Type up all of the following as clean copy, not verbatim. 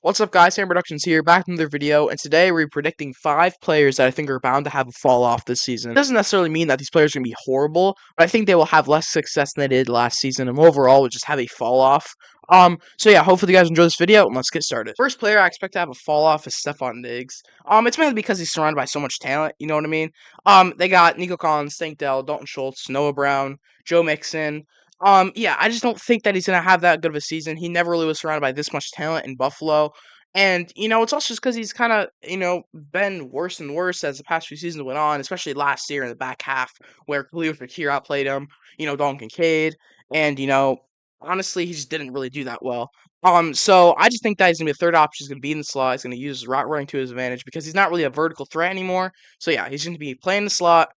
What's up, guys? Sam Productions here, back in another video, and today we're predicting 5 players that I think are bound to have a fall off this season. It doesn't necessarily mean that these players are going to be horrible, but I think they will have less success than they did last season, and overall will just have a fall off. So yeah, hopefully you guys enjoy this video, and let's get started. First player I expect to have a fall off is Stephon Diggs. It's mainly because he's surrounded by so much talent, you know what I mean? They got Nico Collins, Tank Dell, Dalton Schultz, Noah Brown, Joe Mixon. Yeah, I just don't think that he's gonna have that good of a season. He never really was surrounded by this much talent in Buffalo. And, it's also just because he's kind of, been worse and worse as the past few seasons went on, especially last year in the back half where Khalil Shakir outplayed him, Dalton Kincaid, and, honestly, he just didn't really do that well. So I just think that he's going to be a third option. He's going to be in the slot. He's going to use his route running to his advantage because he's not really a vertical threat anymore. So yeah, he's going to be playing the slot,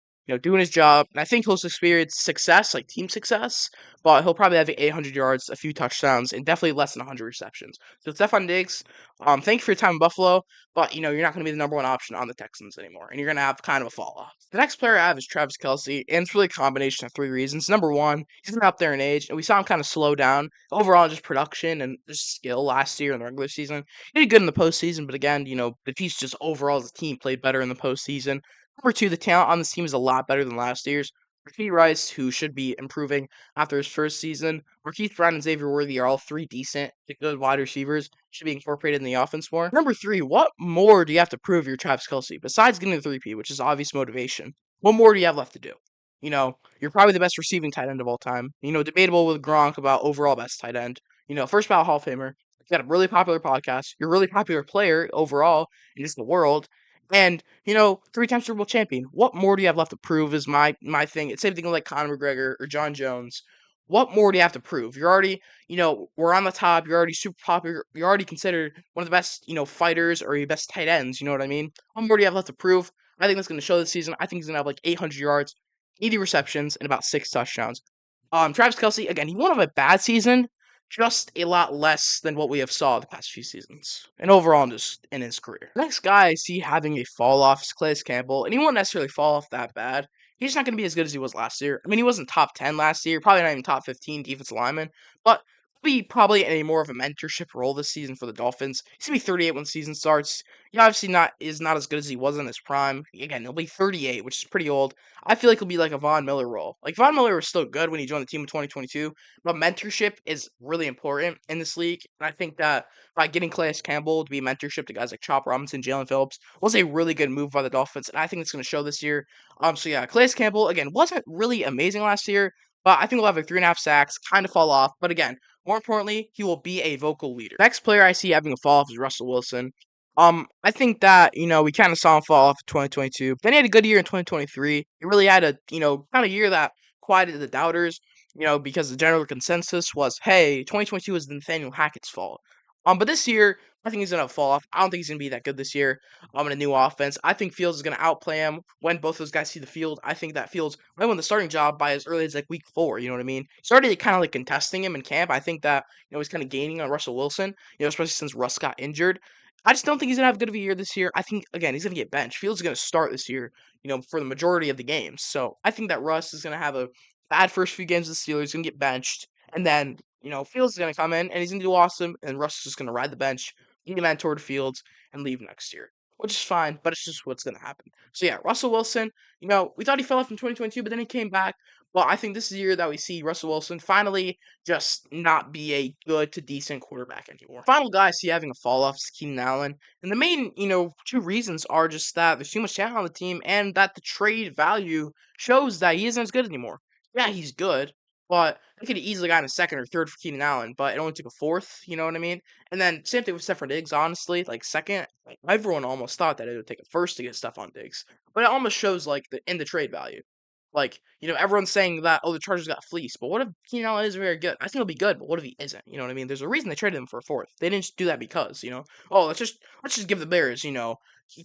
doing his job. And I think he'll experience success, like team success, but he'll probably have 800 yards, a few touchdowns, and definitely less than 100 receptions. So Stephon Diggs, thank you for your time in Buffalo, but you're not going to be the number one option on the Texans anymore, and you're going to have kind of a fall off. The next player I have is Travis Kelce, and it's really a combination of 3 reasons. Number one, he's up there in age, and we saw him kind of slow down overall in just production and just skill last year in the regular season. He did good in the postseason, but again, the Chiefs just overall as a team played better in the postseason. Number two, the talent on this team is a lot better than last year's. Rashee Rice, who should be improving after his first season. Marquise Brown and Xavier Worthy are all three decent to good wide receivers, should be incorporated in the offense more. Number three, what more do you have to prove you're Travis Kelce besides getting the 3P, which is obvious motivation? What more do you have left to do? You're probably the best receiving tight end of all time. Debatable with Gronk about overall best tight end. First ballot Hall of Famer. You got a really popular podcast. You're a really popular player overall in just the world. And, 3 time Super Bowl champion. What more do you have left to prove is my thing. It's same thing with like Conor McGregor or John Jones. What more do you have to prove? You're already, we're on the top. You're already super popular. You're already considered one of the best, fighters or your best tight ends. You know what I mean? What more do you have left to prove? I think that's going to show this season. I think he's going to have like 800 yards, 80 receptions, and about 6 touchdowns. Travis Kelce, again, he won't have a bad season, just a lot less than what we have saw the past few seasons, and overall in his career. The next guy I see having a fall off is Calais Campbell, and he won't necessarily fall off that bad. He's not going to be as good as he was last year. I mean, he wasn't top 10 last year, probably not even top 15 defensive lineman, but be probably in a more of a mentorship role this season for the Dolphins. He's gonna be 38 when the season starts. He obviously not as good as he was in his prime. Again, he'll be 38, which is pretty old. I feel like he'll be like a Von Miller role. Like Von Miller was still good when he joined the team in 2022, but mentorship is really important in this league. And I think that by getting Calais Campbell to be mentorship to guys like Chop Robinson, Jalen Phillips was a really good move by the Dolphins, and I think it's going to show this year. So yeah, Calais Campbell again wasn't really amazing last year, but I think we'll have like 3.5 sacks, kind of fall off. But again, more importantly, he will be a vocal leader. Next player I see having a fall off is Russell Wilson. I think that, we kind of saw him fall off in 2022. Then he had a good year in 2023. He really had a, kind of year that quieted the doubters, because the general consensus was, hey, 2022 was Nathaniel Hackett's fault. But this year, I think he's going to fall off. I don't think he's going to be that good this year in a new offense. I think Fields is going to outplay him when both those guys see the field. I think that Fields might win the starting job by as early as like week 4. You know what I mean? He's already kind of like contesting him in camp. I think that, he's kind of gaining on Russell Wilson, especially since Russ got injured. I just don't think he's going to have good of a year this year. I think, again, he's going to get benched. Fields is going to start this year, for the majority of the games. So I think that Russ is going to have a bad first few games of the Steelers. He's going to get benched. And then, Fields is going to come in and he's going to do awesome. And Russ is just going to ride the bench, be a mentor to Fields, and leave next year, which is fine, but it's just what's going to happen. So yeah, Russell Wilson, we thought he fell off in 2022, but then he came back. Well, I think this is the year that we see Russell Wilson finally just not be a good to decent quarterback anymore. Final guy I see having a fall off is Keenan Allen. And the main, 2 reasons are just that there's too much talent on the team and that the trade value shows that he isn't as good anymore. Yeah, he's good, but I could have easily gotten a second or third for Keenan Allen, but it only took a fourth, you know what I mean? And then same thing with Stephon Diggs, honestly. Like second, like everyone almost thought that it would take a first to get Stephon Diggs. But it almost shows like in the trade value. Like, everyone's saying that, oh, the Chargers got fleeced. But what if Keenan Allen is very good? I think he'll be good, but what if he isn't? You know what I mean? There's a reason they traded him for a fourth. They didn't just do that because, oh, let's just give the Bears, Keenan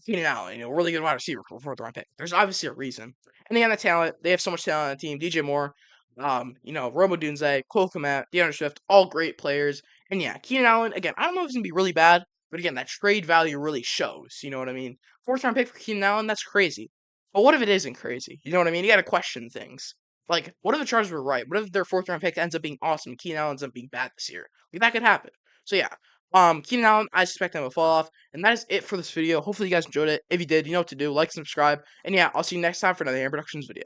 Allen, really good wide receiver for a fourth round pick. There's obviously a reason. And they have the talent. They have so much talent on the team. DJ Moore, Rome Odunze, Cole Kmet, DeAndre Swift, all great players. And yeah, Keenan Allen, again, I don't know if he's going to be really bad, but again, that trade value really shows. You know what I mean? Fourth round pick for Keenan Allen, that's crazy. But what if it isn't crazy? You know what I mean? You got to question things. Like, what if the Chargers were right? What if their fourth round pick ends up being awesome? Keenan Allen ends up being bad this year? Like, that could happen. So yeah, Keenan Allen, I suspect him to fall off. And that is it for this video. Hopefully you guys enjoyed it. If you did, you know what to do. Like, subscribe. And yeah, I'll see you next time for another Aaron Productions video.